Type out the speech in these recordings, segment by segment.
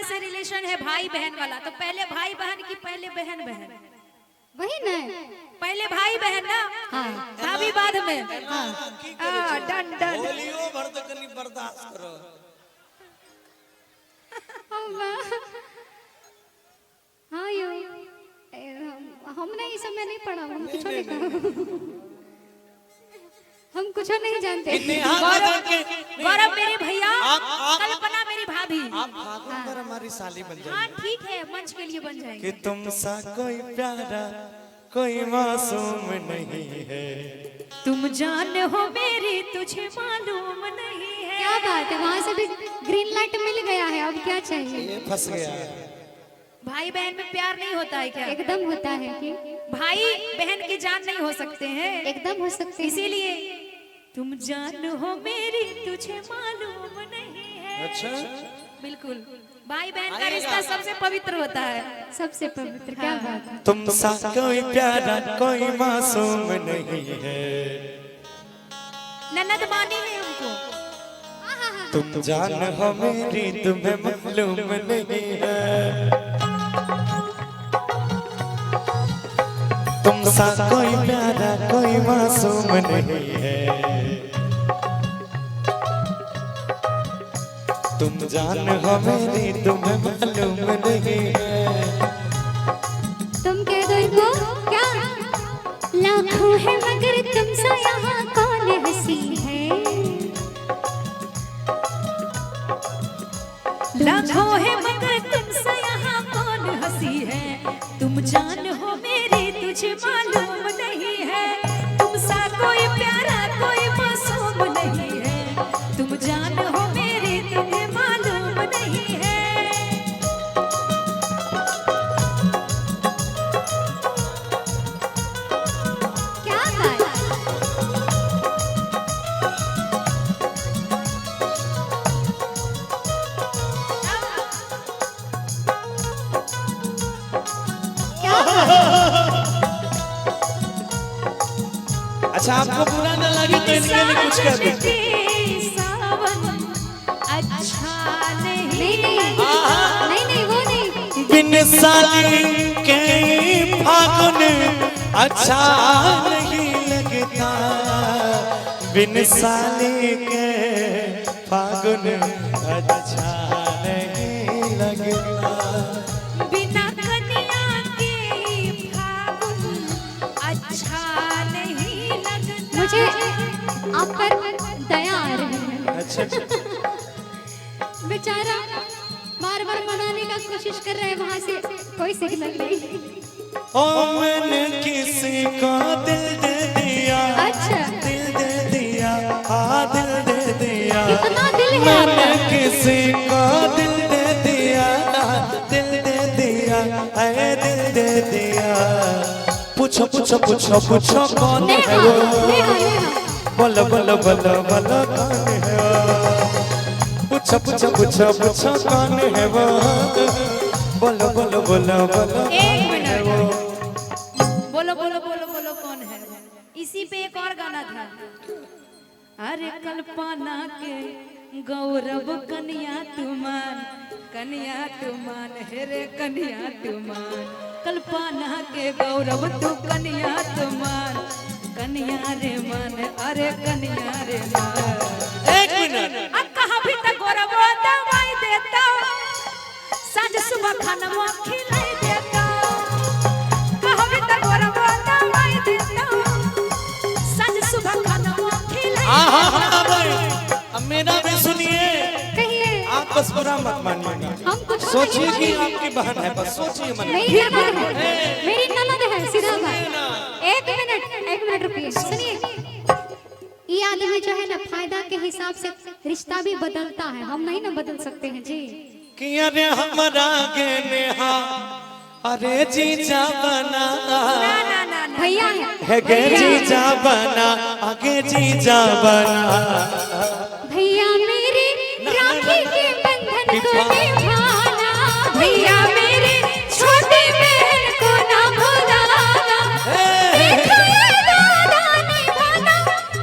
से रिलेशन है भाई बहन वाला, तो पहले भाई बहन की पहले बहन बहन, वही ना। पहले भाई बहन ना, हाँ भाभी बाद में। हाँ डन डन। बोलियो भर तो कनी बर्दाश्त करो। हाँ यो हमने ये सब में नहीं पढ़ा, हम कुछ नहीं कहा, हम कुछ नहीं जानते। गौरव मेरे भैया, कल्पना मेरी भाभी। आप फागुन पर हमारी साली बन हाँ ठीक है, मंच के लिए बन जाएंगे। कि तुम सा कोई प्यारा कोई मासूम नहीं है। तुम जान हो मेरी तुझे मालूम नहीं है। क्या बात है, वहाँ से भी ग्रीन लाइट मिल गया है, अब क्या चाहिए। ये फंस गया। भाई बहन में प्यार नहीं होता है क्या? एकदम होता है कि भाई बहन की जान नहीं हो सकते हैं, एकदम हो सकते हैं। इसीलिए तुम जान हो मेरी तुझे मालूम नहीं है। अच्छा बिल्कुल, भाई बहन का रिश्ता सबसे पवित्र होता है। सबसे पवित्र, क्या बात है। तुम सा कोई प्यारा कोई मासूम नहीं है। ननद मानी है उनको। तुम जान हो मेरी तुम्हें मालूम नहीं है। तुम सा कोई प्यारा कोई मासूम नहीं है। तुम जान हो मेरी तुम्हें मालूम नहीं है। तुम कह दो इनको क्या, लाखों है मगर तुमसे यहाँ कौन हंसी है। लाखों है मगर तुमसे यहाँ कौन हंसी है। तुम जान हो मेरी तुझे मालूम नहीं है। तुम सा कोई प्यारा कोई मासूम नहीं है। तुम जान हो मेरी तुम्हें मालूम नहीं है। क्या बात है। अच्छा आपको बुरा ना लगे तो इनके लिए कुछ कर दो। अच्छा नहीं नहीं नहीं वो नहीं। बिन साली के फागुन अच्छा नहीं लगता। बिन साली के फागुन अच्छा नहीं लगता। बिना कन्या के फागुन अच्छा नहीं लगता। मुझे आप पर दया आ रही है। अच्छा बेचारा बार बार मनाने का कोशिश कर रहे हैं, वहाँ से कोई सिग्नल नहीं। ओ मैंने किसी को दिल दे दिया। अच्छा दिल दे दिया दिल दे दिया। कितना दिल है मैंने आपका। किसी को दिल दे दिया। दिल दे दिया दिल दे दिया। पूछो पूछो पूछो पूछो कौन है नेहा वो। नेहा नेहा। बोलो बोलो बोलो बोलो कौन है वो। पूछो पूछो पूछो पूछो कौन है वो। बोलो बोलो बोलो बोलो एक कौन है मिनट। वो। बोलो बोलो बोलो बोलो कौन है। इसी पे एक और गाना था। अरे कल्पना के गौरव कन्या तुमान, कन्या तुमान हेरे कन्या तुमान। कल्पना के गौरव तू कन्या तुमान, कन्या रे मान अरे कन्या रे मान। एक मिनट। अब कहाँ भी तक गौरव दवाई देता, सांझ सुबह खाना खिलाई देता। कहाँ भी तक गौरव दवाई देता, सांझ सुबह खाना खिलाई देता। अब मेरा भी सुनिए। कहिए। आप बस बुरा मत मानिए। हम कुछ सोचिए कि आपकी बहन है, बस सोचिए मन में। मेरी ननद है, मेरी ननद है सीधा बात। एक मिनट रुकिए, सुनिए। ये आदमी जो है ना फायदा के हिसाब से रिश्ता भी बदलता है, हम नहीं ना बदल सकते हैं जी। कि अरे हमारा के नेहा अरे जीजा बना भैया है गे जीजा बना आगे जीजा बना। भैया मेरे राखी के बंधन को निभाना, भैया मेरे छोटी बहन को ना भुलाना। देखो ये दादा निभाना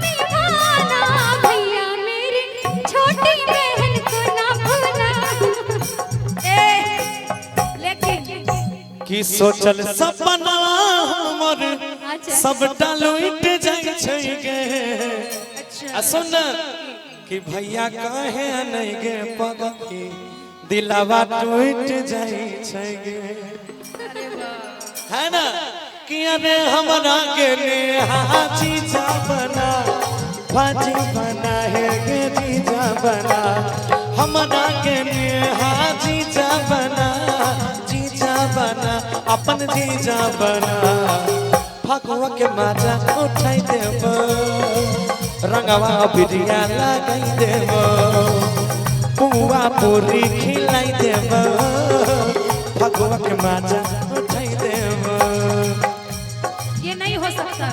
निभाना, भैया मेरी छोटी बहन को ना भुलाना। कि सोचल सपना हमर अच्छा। सब लुट जाय छै गे। आ सुन कि भैया काहे नहीं गे पगली दिलावा टूट जाय छै गे। है ना कि अरे हमरा के नेहा जीजा बना भाजी बना है गे जीजा बना हमरा के नेहा जीजा बना अपन जीजा बना फगुआ के मजा उठाई देव रंगवा बिरिया लगाई देव पुआ पूरी खिलाई देव फगुआ के मजा उठाई देव। ये नहीं हो सकता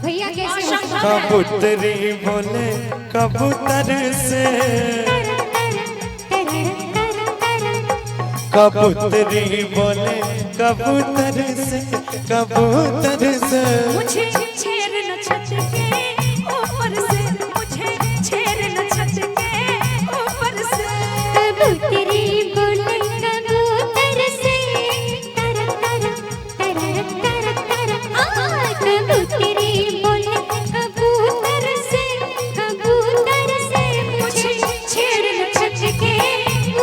भैया कैसे हो सकता? कबूतरी बोले कबूतर से कबूतरी बोले कबूतर से कबूतर से मुझे छेड़ न छत के ऊपर से मुझे छेड़ न छत के ऊपर से कबूतरी बोले कबूतर से तर तर तर तर तर कबूतरी बोले कबूतर से मुझे छेड़ न छत के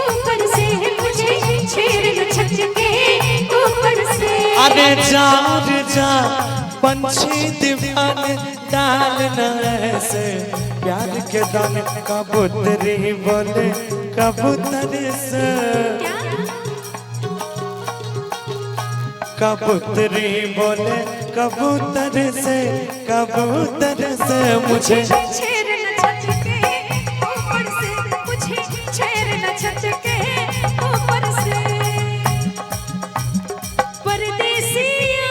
ऊपर से मुझे छेड़ न छत के ऊपर से। अरे जान जा पंछी दीवान डाल न ऐसे प्यार के दान कबूतरी बोले कबूतर से कबूतरी बोले कबूतर से मुझे छेड़ न छत के ऊपर से मुझे छेड़ न छत के ऊपर से। परदेसिया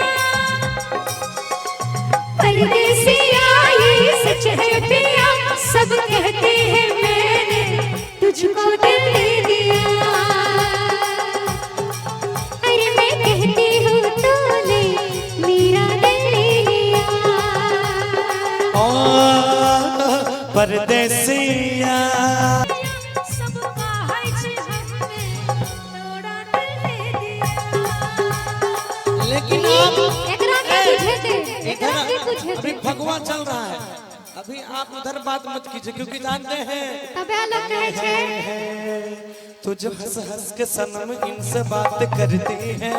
परदेसिया ये सच है पिया सब कहते हैं मैंने तुझको दिल दे दिया। अरे मैं कहती हूँ तूने मेरा दिल ले लिया। परदेसिया सबका है जहन में तोड़ा दिल दे दिया। लेकिन आप एकरा के पूछे थे एकरा के पूछे अभी थे भगवा चल रहा है अभी आप उधर बात मत कीजिए क्योंकि जानते हैं तबे लोग कहे छे तू जो हंस हंस के सनम इनसे बात करती है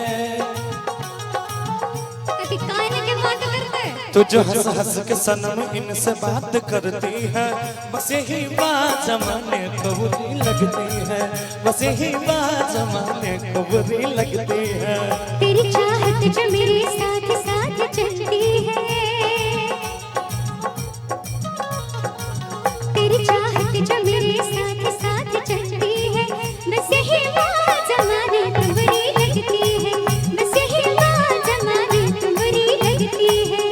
कभी काहे के बात करते तू जो हंस हंस के सनम इनसे बात करती है बस यही बात जमाने को बुरी लगती है बस यही बात जमाने को बुरी लगती है। तेरी चाहत जो मेरे साथ साथ चलती है तेरी चाहत जो मेरे साथ साथ चलती है बस यही बात जमाने को बुरी लगती है बस यही बात जमाने को बुरी लगती है।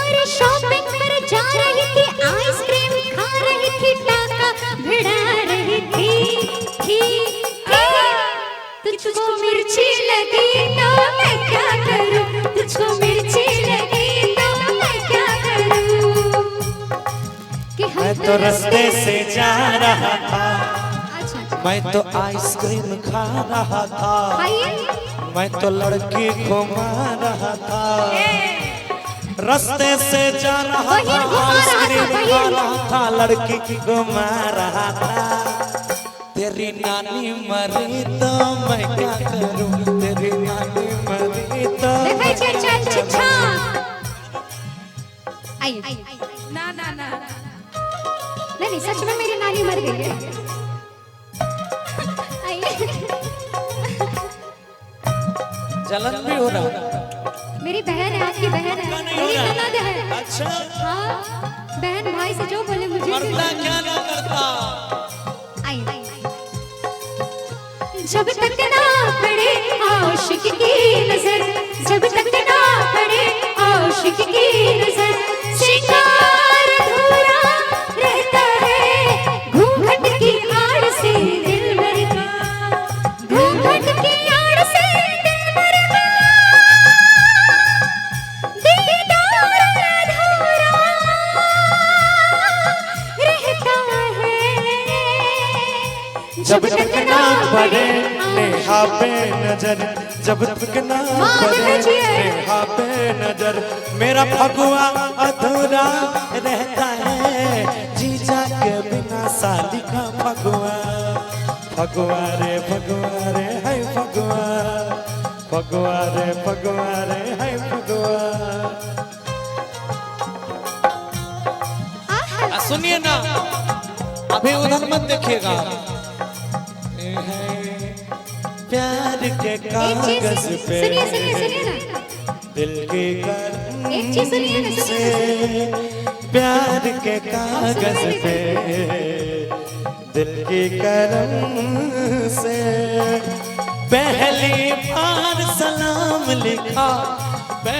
और शॉपिंग पर जा रही थी आइसक्रीम खा रही थी टाका भिड़ा रही थी तुझको मिर्ची लगी तो मैं क्या करूं तुझको मिर्ची लगी तो मैं क्या करूं कि मैं तो रास्ते से जा रहा था अच्छा मैं तो आइसक्रीम खा रहा था खाइए मैं तो लड़की को मार रहा था रास्ते से जा रहा था आइसक्रीम खा रहा था लड़की को मार रहा था तेरी नानी मरी तो मैं क्या करूं तेरी नानी मरी तो देखै छै चल छिछा आइए ना ना ना नहीं सच में मेरी नानी मर गई है आइए जलन भी हो रहा मेरी बहन है आपकी बहन है मेरी ननद है। अच्छा हाँ बहन भाई से जो बोले मुझे मरता क्या ना करता आइए जब तक ना पड़े आशिक की नजर जब तक ना पड़े आशिक की नजर शिकार अधूरा रहता है घूंघट की आड़ से दिल मरता घूंघट की आड़ से दिल मरता दीदार अधूरा नजर जब तक ना माँ पड़े देखिए। नेहा पे नजर मेरा फगुआ अधूरा रहता है जीजा के बिना साली का फगुआ फगुआ रे है फगुआ फगुआ रे है फगुआ। सुनिए ना अभी उधर मत देखिएगा प्यार के एक चीज कागज पे सुनिए सुनिए सुनिए ना, दिल के एक चीज सुनिए ना, कलम सुनिए से प्यार के कागज पे दिल की कलम से पहली बार सलाम लिखा